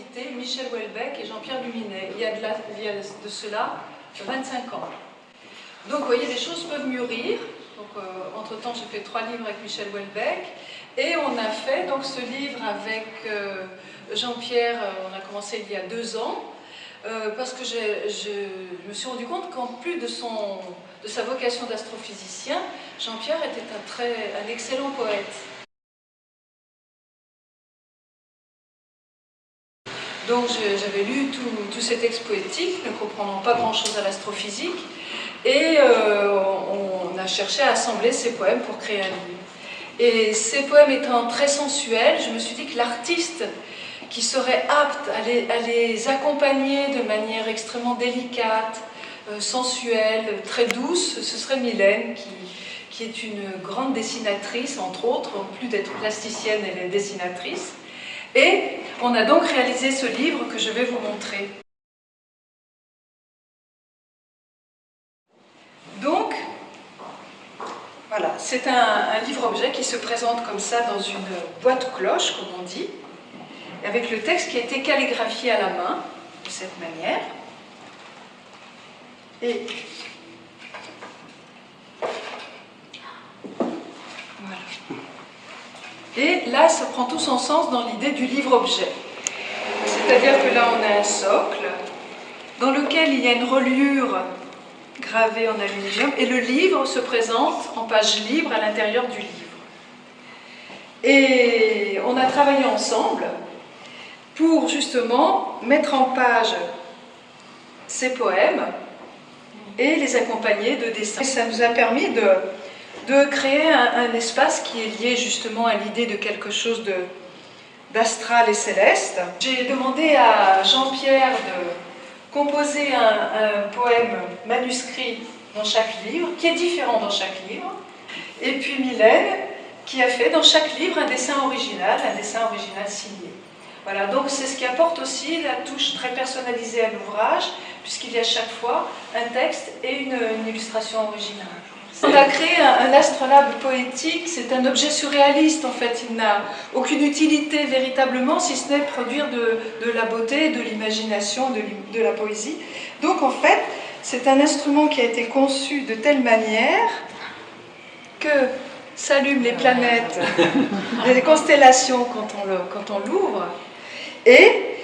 invités Michel Houellebecq et Jean-Pierre Luminet. Il y a de cela 25 ans. Donc vous voyez, les choses peuvent mûrir. Entre-temps, j'ai fait 3 livres avec Michel Houellebecq. Et on a fait donc ce livre avec Jean-Pierre, on a commencé il y a 2 ans, parce que je me suis rendu compte qu'en plus de sa vocation d'astrophysicien, Jean-Pierre était un excellent poète. Donc j'avais lu tout ces textes poétiques, ne comprenant pas grand-chose à l'astrophysique, et on a cherché à assembler ces poèmes pour créer un livre. Et ces poèmes étant très sensuels, je me suis dit que l'artiste qui serait apte à les accompagner de manière extrêmement délicate, sensuelle, très douce, ce serait Mylène, qui est une grande dessinatrice, entre autres, en plus d'être plasticienne, elle est dessinatrice. Et on a donc réalisé ce livre que je vais vous montrer. Donc, voilà, c'est un livre-objet qui se présente comme ça dans une boîte cloche, comme on dit, avec le texte qui a été calligraphié à la main, de cette manière. Et voilà. Et là, ça prend tout son sens dans l'idée du livre-objet. C'est-à-dire que là, on a un socle dans lequel il y a une reliure gravée en aluminium et le livre se présente en page libre à l'intérieur du livre. Et on a travaillé ensemble pour justement mettre en page ces poèmes et les accompagner de dessins. Ça nous a permis de créer un espace qui est lié justement à l'idée de quelque chose d'astral et céleste. J'ai demandé à Jean-Pierre de composer un poème manuscrit dans chaque livre, qui est différent dans chaque livre, et puis Mylène qui a fait dans chaque livre un dessin original signé. Voilà, donc c'est ce qui apporte aussi la touche très personnalisée à l'ouvrage, puisqu'il y a chaque fois un texte et une illustration originale. On a créé un astrolabe poétique, c'est un objet surréaliste en fait, il n'a aucune utilité véritablement, si ce n'est produire de la beauté, de l'imagination, de la poésie. Donc en fait, c'est un instrument qui a été conçu de telle manière que s'allument les planètes, les constellations quand on l'ouvre, et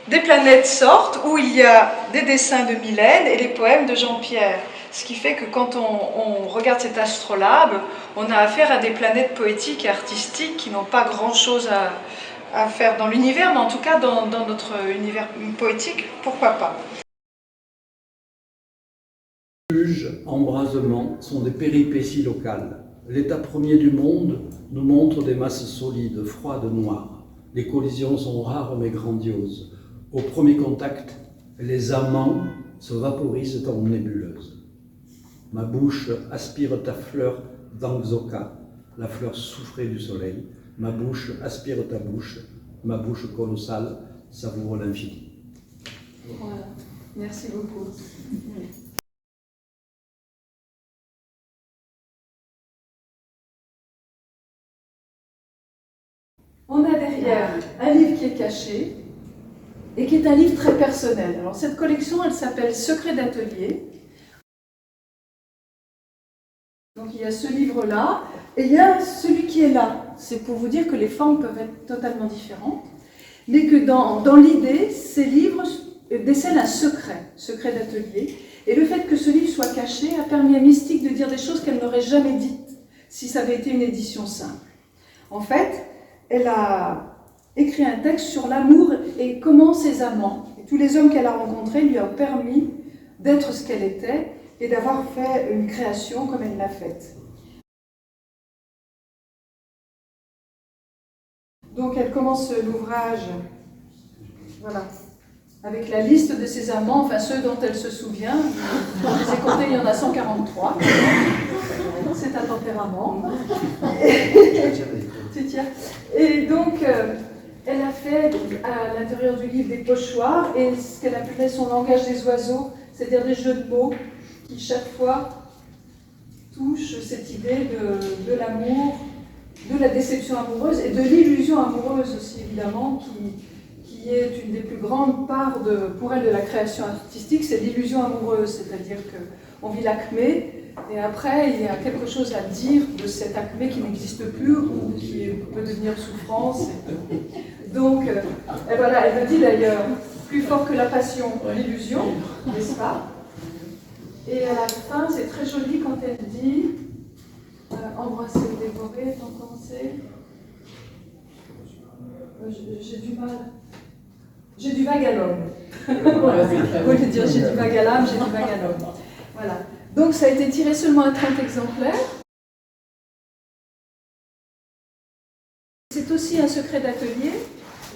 des planètes sortent où il y a des dessins de Mylène et les poèmes de Jean-Pierre. Ce qui fait que quand on regarde cet astrolabe, on a affaire à des planètes poétiques et artistiques qui n'ont pas grand-chose à faire dans l'univers, mais en tout cas dans notre univers poétique, pourquoi pas. Luge, embrasement sont des péripéties locales. L'état premier du monde nous montre des masses solides, froides, noires. Les collisions sont rares mais grandioses. Au premier contact, les amants se vaporisent en nébuleuse. Ma bouche aspire ta fleur d'Angzoka, la fleur soufrée du soleil. Ma bouche aspire ta bouche, ma bouche colossale savoure l'infini. Voilà, merci beaucoup. On a derrière un livre qui est caché et qui est un livre très personnel. Alors cette collection, elle s'appelle Secrets d'atelier. Donc il y a ce livre-là, et il y a celui qui est là. C'est pour vous dire que les formes peuvent être totalement différentes, mais que dans l'idée, ces livres décèlent un secret d'atelier. Et le fait que ce livre soit caché a permis à Mystique de dire des choses qu'elle n'aurait jamais dites si ça avait été une édition simple. En fait, elle a écrit un texte sur l'amour et comment ses amants, et tous les hommes qu'elle a rencontrés, lui ont permis d'être ce qu'elle était, et d'avoir fait une création comme elle l'a faite. Donc elle commence l'ouvrage, voilà, avec la liste de ses amants, enfin ceux dont elle se souvient. Je les ai comptés, il y en a 143. C'est un tempérament. Et donc, elle a fait à l'intérieur du livre des pochoirs et ce qu'elle appelait son langage des oiseaux, c'est-à-dire des jeux de mots qui chaque fois touchent cette idée de l'amour, de la déception amoureuse et de l'illusion amoureuse aussi évidemment qui qui est une des plus grandes parts pour elle de la création artistique, c'est l'illusion amoureuse, c'est-à-dire qu'on vit l'acmé, et après il y a quelque chose à dire de cet acmé qui n'existe plus ou qui peut devenir souffrance. Donc, et voilà, elle me dit d'ailleurs, plus fort que la passion, l'illusion, n'est-ce pas? Et à la fin, c'est très joli quand elle dit embrasser, dévorer, tant commencer. J'ai du mal. J'ai du vague à l'homme. Voilà, au lieu de dire j'ai du vague à l'âme, j'ai du vague à l'homme. Voilà. Donc ça a été tiré seulement à 30 exemplaires. C'est aussi un secret d'atelier,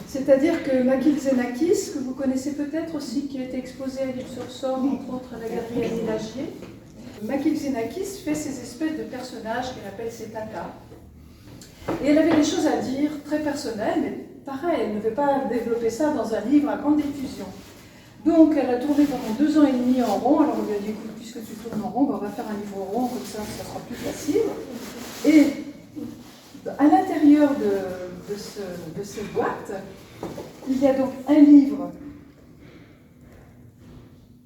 c'est-à-dire que Makil Xenakis, que vous connaissez peut-être aussi, qui a été exposé à l'Île-sur-Sorgue, entre autres à la galerie Annie Lagier. Makil Xenakis fait ces espèces de personnages qu'elle appelle ses tatas. Et elle avait des choses à dire très personnelles, mais pareil, elle ne veut pas développer ça dans un livre à grande diffusion. Donc elle a tourné pendant 2 ans et demi en rond, alors on lui a dit, écoute, puisque tu tournes en rond, on va faire un livre rond, comme ça sera plus facile. Et à l'intérieur de cette boîte, il y a donc un livre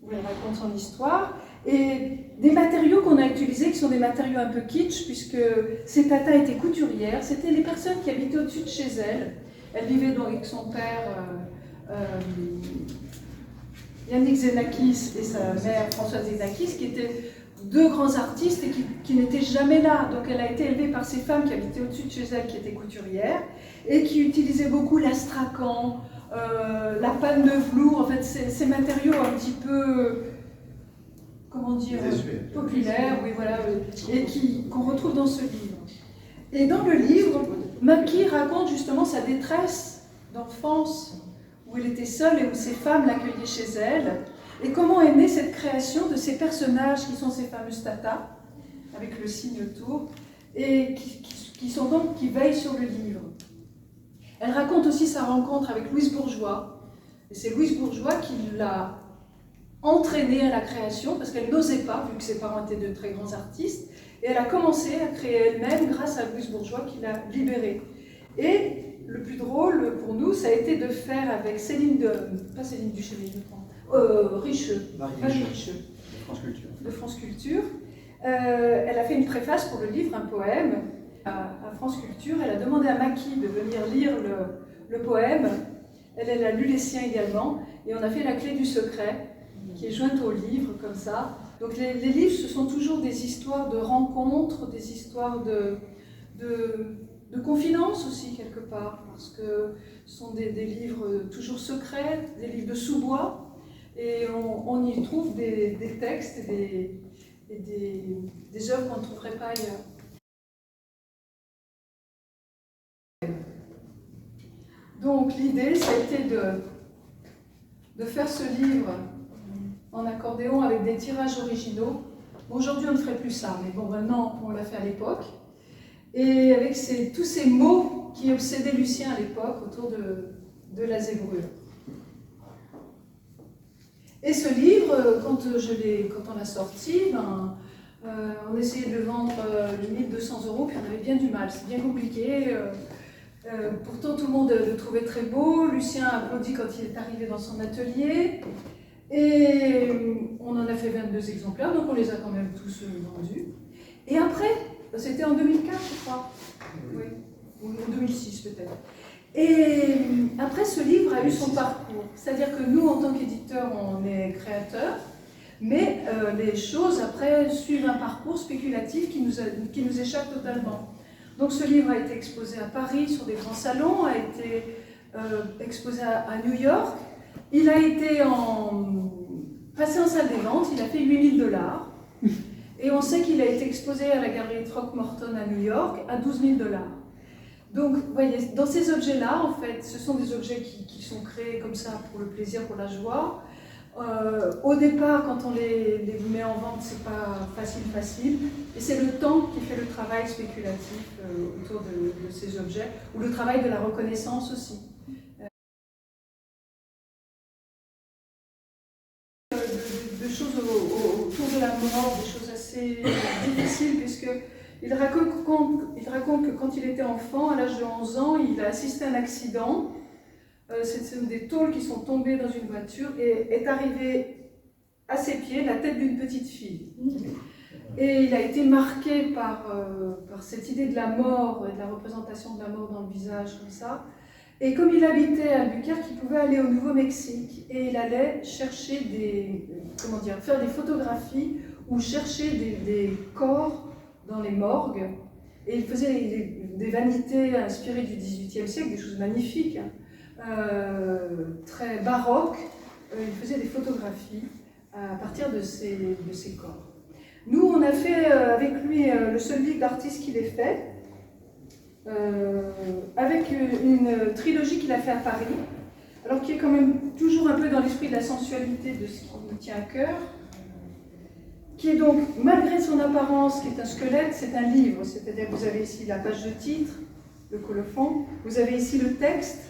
où elle raconte son histoire, et des matériaux qu'on a utilisés, qui sont des matériaux un peu kitsch, puisque ces tatas étaient couturières, c'était les personnes qui habitaient au-dessus de chez elle. Elle vivait donc avec son père Yannick Xenakis et sa mère Françoise Xenakis, qui étaient 2 grands artistes et qui n'étaient jamais là. Donc elle a été élevée par ces femmes qui habitaient au-dessus de chez elle, qui étaient couturières, et qui utilisaient beaucoup l'astrakan, la panne de velours, en fait ces matériaux un petit peu, comment dire, populaires, oui, voilà, et qu'on retrouve dans ce livre. Et dans le livre, Maki raconte justement sa détresse d'enfance, où elle était seule et où ces femmes l'accueillaient chez elle, et comment est née cette création de ces personnages qui sont ces fameuses tatas, avec le signe autour, et qui veillent sur le livre. Elle raconte aussi sa rencontre avec Louise Bourgeois, et c'est Louise Bourgeois qui l'a entraînée à la création, parce qu'elle n'osait pas, vu que ses parents étaient de très grands artistes, et elle a commencé à créer elle-même grâce à Louise Bourgeois qui l'a libérée. Et le plus drôle pour nous, ça a été de faire avec pas Céline Duchesne, je crois, Richeux, Marie Richeux, de France Culture. Elle a fait une préface pour le livre, un poème, à France Culture. Elle a demandé à Maki de venir lire le poème. Elle a lu les siens également. Et on a fait la clé du secret, qui est jointe au livre, comme ça. Donc les livres, ce sont toujours des histoires de rencontres, des histoires de confidence aussi, quelque part, parce que ce sont des livres toujours secrets, des livres de sous-bois, et on y trouve des textes et des œuvres qu'on ne trouverait pas ailleurs. Donc l'idée, c'était de faire ce livre en accordéon avec des tirages originaux. Bon, aujourd'hui, on ne ferait plus ça, mais bon, maintenant, on l'a fait à l'époque. Et avec tous ces mots qui obsédaient Lucien à l'époque autour de la zébrure. Et ce livre, quand on l'a sorti, on essayait de le vendre 1200 €, puis on avait bien du mal, c'est bien compliqué. Pourtant, tout le monde le trouvait très beau. Lucien a applaudi quand il est arrivé dans son atelier. Et on en a fait 22 exemplaires, donc on les a quand même tous vendus. Et après, c'était en 2004, je crois, oui, ou en 2006 peut-être. Et après, ce livre a eu son parcours. C'est-à-dire que nous, en tant qu'éditeurs, on est créateurs, mais les choses, après, suivent un parcours spéculatif qui nous échappe totalement. Donc ce livre a été exposé à Paris sur des grands salons, a été exposé à New York. Il a été passé en salle des ventes, il a fait 8 000 $. Et on sait qu'il a été exposé à la galerie Throckmorton à New York à 12 000 $. Donc, vous voyez, dans ces objets-là, en fait, ce sont des objets qui sont créés comme ça pour le plaisir, pour la joie. Au départ, quand on les met en vente, c'est pas facile. Et c'est le temps qui fait le travail spéculatif autour de ces objets, ou le travail de la reconnaissance aussi. De choses autour de la mort, des choses assez difficiles, puisqu'il raconte que quand il était enfant, à l'âge de 11 ans, il a assisté à un accident Ce sont des tôles qui sont tombées dans une voiture et est arrivé à ses pieds la tête d'une petite fille. Et il a été marqué par cette idée de la mort et de la représentation de la mort dans le visage comme ça. Et comme il habitait à Albuquerque, il pouvait aller au Nouveau-Mexique et il allait chercher faire des photographies ou chercher des corps dans les morgues. Et il faisait des vanités inspirées du XVIIIe siècle, des choses magnifiques, très baroques. Il faisait des photographies à partir de ces corps. Nous, on a fait avec lui le seul livre d'artiste qu'il ait fait, avec une trilogie qu'il a fait à Paris, alors qui est quand même toujours un peu dans l'esprit de la sensualité de ce qui nous tient à cœur, qui est donc, malgré son apparence, qui est un squelette, c'est un livre, c'est-à-dire que vous avez ici la page de titre, le colophon, vous avez ici le texte,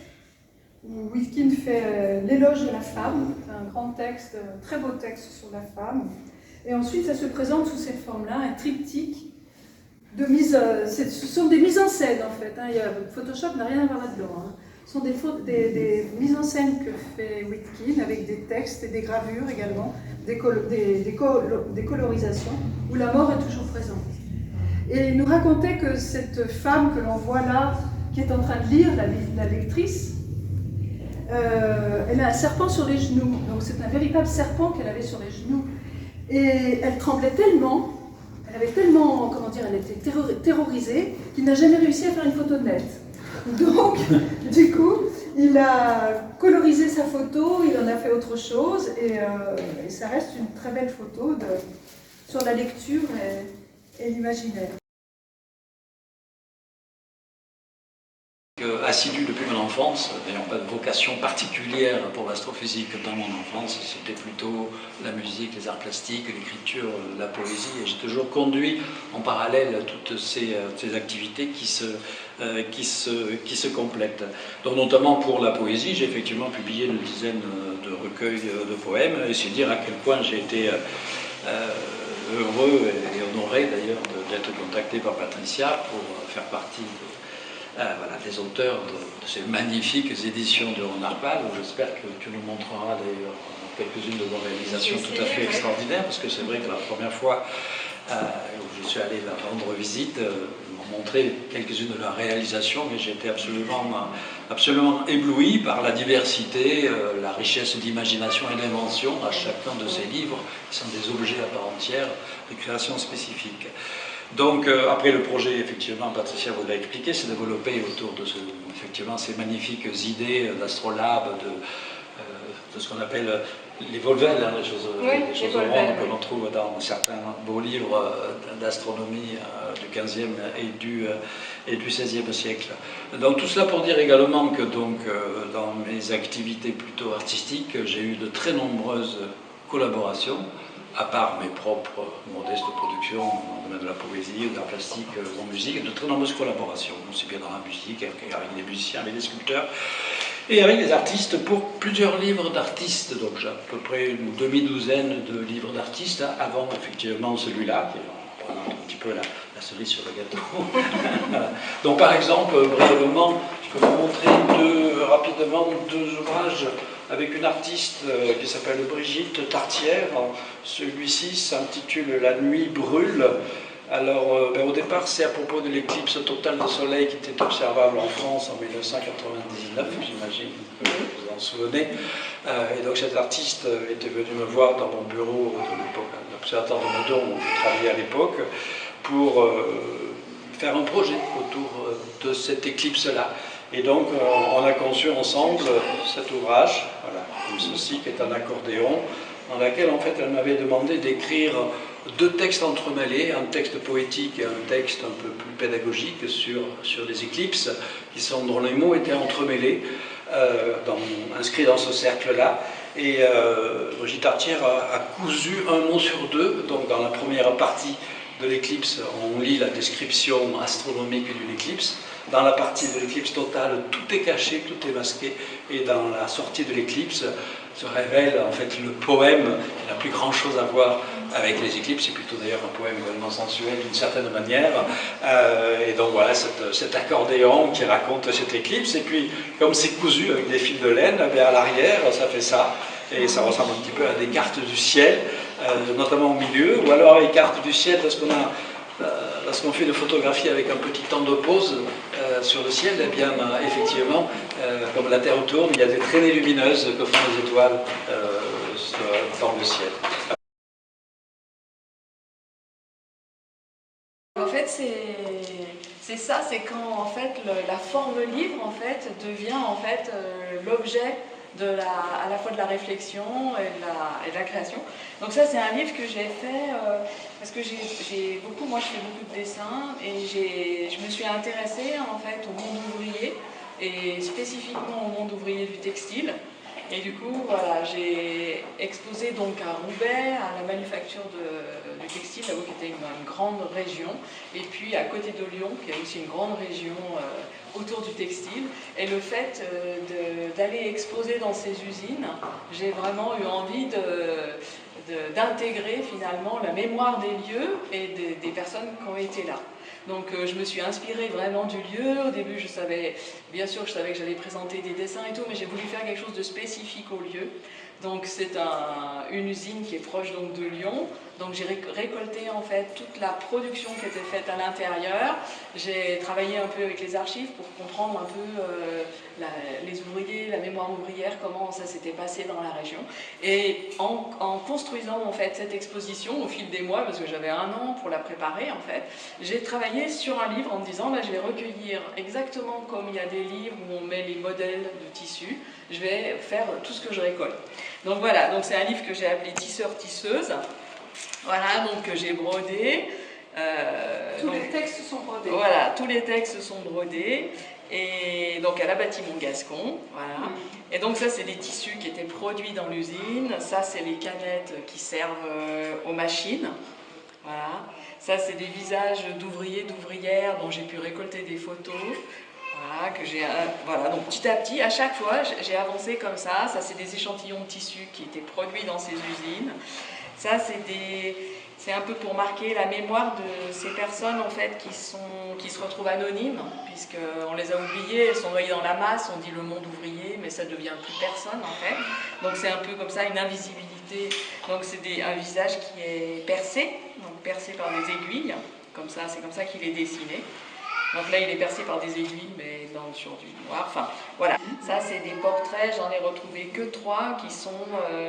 où Wilkin fait l'éloge de la femme, c'est un grand texte, un très beau texte sur la femme, et ensuite ça se présente sous cette forme-là, un triptyque, ce sont des mises en scène en fait, Photoshop n'a rien à voir là-dedans. Ce sont des mises en scène que fait Wilkin avec des textes et des gravures également, des colorisations où la mort est toujours présente. Et il nous racontait que cette femme que l'on voit là, qui est en train de lire, la lectrice, elle a un serpent sur les genoux, donc c'est un véritable serpent qu'elle avait sur les genoux. Et elle tremblait tellement, elle avait tellement, comment dire, elle était terrorisée, qu'il n'a jamais réussi à faire une photo nette. Donc, du coup, il a colorisé sa photo, il en a fait autre chose, et ça reste une très belle photo sur la lecture et l'imaginaire. Assidu depuis mon enfance, n'ayant pas de vocation particulière pour l'astrophysique dans mon enfance, c'était plutôt la musique, les arts plastiques, l'écriture, la poésie, et j'ai toujours conduit en parallèle toutes ces activités qui se complètent. Donc notamment pour la poésie, j'ai effectivement publié une dizaine de recueils de poèmes, et c'est dire à quel point j'ai été heureux et honoré d'ailleurs d'être contacté par Patricia pour faire partie des auteurs de ces magnifiques éditions de Ron Arpad, où j'espère que tu nous montreras d'ailleurs quelques-unes de vos réalisations tout à fait extraordinaires, parce que c'est vrai que la première fois où je suis allé leur rendre visite, ils m'ont montré quelques-unes de leurs réalisations, mais j'ai été absolument ébloui par la diversité, la richesse d'imagination et d'invention à chacun de ces livres, qui sont des objets à part entière, des créations spécifiques. Donc, après le projet, effectivement, Patricia vous l'a expliqué, s'est développé autour de effectivement, ces magnifiques idées d'Astrolabe, de ce qu'on appelle les volvelles, les choses rondes que l'on trouve dans certains beaux livres d'astronomie du XVe et du XVIe siècle. Donc tout cela pour dire également que dans mes activités plutôt artistiques, j'ai eu de très nombreuses collaborations, à part mes propres modestes productions dans le domaine de la poésie, de la plastique, en musique, de très nombreuses collaborations, aussi bien dans la musique, avec des musiciens, avec des sculpteurs, et avec des artistes pour plusieurs livres d'artistes. Donc j'ai à peu près une demi-douzaine de livres d'artistes, avant effectivement celui-là, qui est un petit peu la cerise sur le gâteau. Donc par exemple, brièvement, je peux vous montrer rapidement deux ouvrages avec une artiste qui s'appelle Brigitte Tartière. Celui-ci s'intitule « La nuit brûle ». Alors, au départ, c'est à propos de l'éclipse totale de soleil qui était observable en France en 1999, j'imagine que vous vous en souvenez. Et donc, cette artiste était venue me voir dans mon bureau de l'époque, à l'Observatoire de Meudon, où je travaillais à l'époque, pour faire un projet autour de cette éclipse-là. Et donc, on a conçu ensemble cet ouvrage, voilà, comme ceci, qui est un accordéon, dans lequel, en fait, elle m'avait demandé d'écrire deux textes entremêlés, un texte poétique et un texte un peu plus pédagogique sur les éclipses, dont les mots étaient entremêlés, inscrits dans ce cercle-là. Et Brigitte Tartière a cousu un mot sur deux, donc dans la première partie de l'éclipse, on lit la description astronomique d'une éclipse. Dans la partie de l'éclipse totale, tout est caché, tout est masqué, et dans la sortie de l'éclipse se révèle en fait le poème qui n'a plus grand chose à voir avec les éclipses, c'est plutôt d'ailleurs un poème également sensuel d'une certaine manière, et donc voilà cet accordéon qui raconte cette éclipse, et puis comme c'est cousu avec des fils de laine, eh bien, à l'arrière ça fait ça, et ça ressemble un petit peu à des cartes du ciel, notamment au milieu, ou alors les cartes du ciel lorsqu'on fait une photographie avec un petit temps de pause sur le ciel, eh bien, effectivement, comme la Terre tourne, il y a des traînées lumineuses que font les étoiles dans le ciel. En fait, c'est ça, c'est quand en fait la forme livre en fait devient en fait l'objet à la fois de la réflexion et de la création. Donc ça, c'est un livre que j'ai fait parce que moi je fais beaucoup de dessins et je me suis intéressée en fait au monde ouvrier et spécifiquement au monde ouvrier du textile. Et du coup, voilà, j'ai exposé donc à Roubaix, à la manufacture du textile, là-haut qui était une grande région, et puis à côté de Lyon, qui est aussi une grande région autour du textile. Et le fait d'aller exposer dans ces usines, j'ai vraiment eu envie d'intégrer finalement la mémoire des lieux et des personnes qui ont été là. Donc je me suis inspirée vraiment du lieu. Au début, bien sûr, je savais que j'allais présenter des dessins et tout, mais j'ai voulu faire quelque chose de spécifique au lieu. Donc c'est une usine qui est proche donc de Lyon. Donc j'ai récolté en fait toute la production qui était faite à l'intérieur. J'ai travaillé un peu avec les archives pour comprendre un peu les ouvriers, la mémoire ouvrière, comment ça s'était passé dans la région. Et en construisant en fait cette exposition au fil des mois, parce que j'avais 1 an pour la préparer en fait, j'ai travaillé sur un livre en me disant je vais recueillir exactement comme il y a des livres où on met les modèles de tissus, je vais faire tout ce que je récolte. Donc voilà, donc c'est un livre que j'ai appelé Tisseur-tisseuse. Voilà, donc que j'ai brodé. Tous les textes sont brodés. Voilà, tous les textes sont brodés. Et donc elle a bâti Montgascon, voilà. Et donc ça c'est des tissus qui étaient produits dans l'usine. Ça c'est les canettes qui servent aux machines. Voilà. Ça c'est des visages d'ouvriers, d'ouvrières dont j'ai pu récolter des photos. Voilà, donc petit à petit, à chaque fois, j'ai avancé comme ça. Ça, c'est des échantillons de tissus qui étaient produits dans ces usines. Ça, c'est un peu pour marquer la mémoire de ces personnes, en fait, qui se retrouvent anonymes, puisqu'on les a oubliées, elles sont noyées dans la masse, on dit le monde ouvrier, mais ça ne devient plus personne, en fait. Donc c'est un peu comme ça, une invisibilité. Donc c'est un visage qui est percé, donc percé par des aiguilles, comme ça, c'est comme ça qu'il est dessiné. Donc là, il est percé par des aiguilles, mais sur du noir. Enfin, voilà. Ça, c'est des portraits, j'en ai retrouvé que 3, qui sont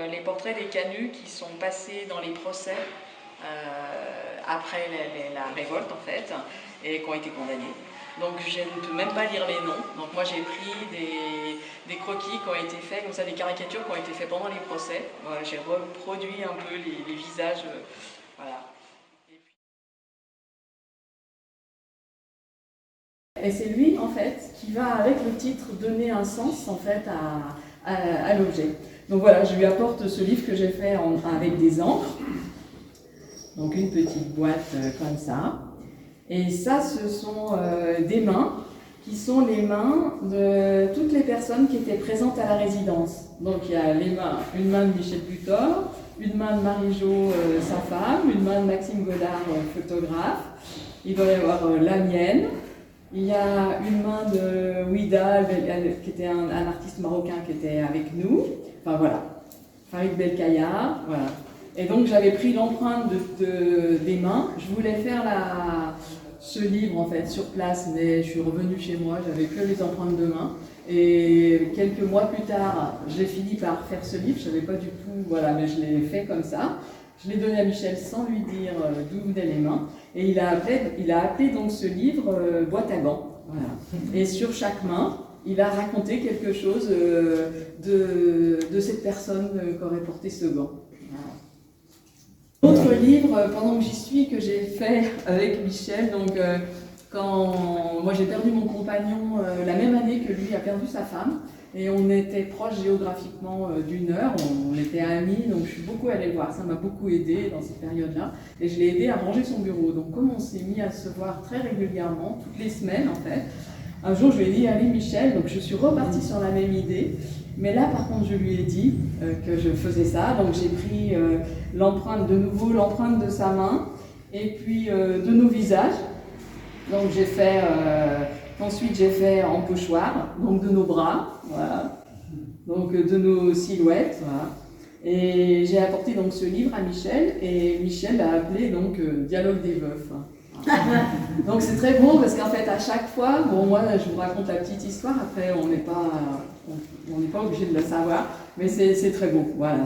les portraits des canuts qui sont passés dans les procès après la révolte, en fait, et qui ont été condamnés. Donc, je ne peux même pas lire les noms. Donc, moi, j'ai pris des croquis qui ont été faits, comme ça, des caricatures qui ont été faites pendant les procès. Voilà, j'ai reproduit un peu les visages. Voilà. Et c'est lui, en fait, qui va, avec le titre, donner un sens, en fait, à l'objet. Donc voilà, je lui apporte ce livre que j'ai fait avec des encres. Donc une petite boîte comme ça. Et ça, ce sont des mains, qui sont les mains de toutes les personnes qui étaient présentes à la résidence. Donc il y a une main de Michel Butor, une main de Marie-Jo, sa femme, une main de Maxime Godard, photographe. Il doit y avoir la mienne. Il y a une main de Ouida, qui était un artiste marocain qui était avec nous. Enfin voilà, Farid Belkaya, voilà. Et donc j'avais pris l'empreinte des mains. Je voulais faire ce livre en fait sur place, mais je suis revenue chez moi, j'avais que les empreintes de mains. Et quelques mois plus tard, j'ai fini par faire ce livre. Je ne savais pas du tout, voilà, mais je l'ai fait comme ça. Je l'ai donné à Michel sans lui dire d'où venaient les mains. Et il a appelé donc ce livre Boîte à gants. Voilà. Et sur chaque main, il a raconté quelque chose de cette personne qui aurait porté ce gant. Voilà. Autre livre, pendant que j'y suis, que j'ai fait avec Michel, donc quand moi j'ai perdu mon compagnon la même année que lui a perdu sa femme. Et on était proches géographiquement d'une heure, on était amis, donc je suis beaucoup allée le voir. Ça m'a beaucoup aidé dans cette période-là. Et je l'ai aidé à ranger son bureau. Donc comme on s'est mis à se voir très régulièrement, toutes les semaines en fait, un jour je lui ai dit, allez Michel, donc je suis repartie sur la même idée. Mais là par contre je lui ai dit que je faisais ça. Donc j'ai pris l'empreinte de nouveau, l'empreinte de sa main, et puis de nos visages. Donc j'ai fait... Ensuite, j'ai fait en pochoir, donc de nos bras, voilà, donc de nos silhouettes, voilà. Et j'ai apporté donc ce livre à Michel, et Michel l'a appelé donc Dialogue des veufs. Donc c'est très bon parce qu'en fait à chaque fois, bon moi je vous raconte la petite histoire, après on n'est pas obligé de le savoir, mais c'est très beau, voilà.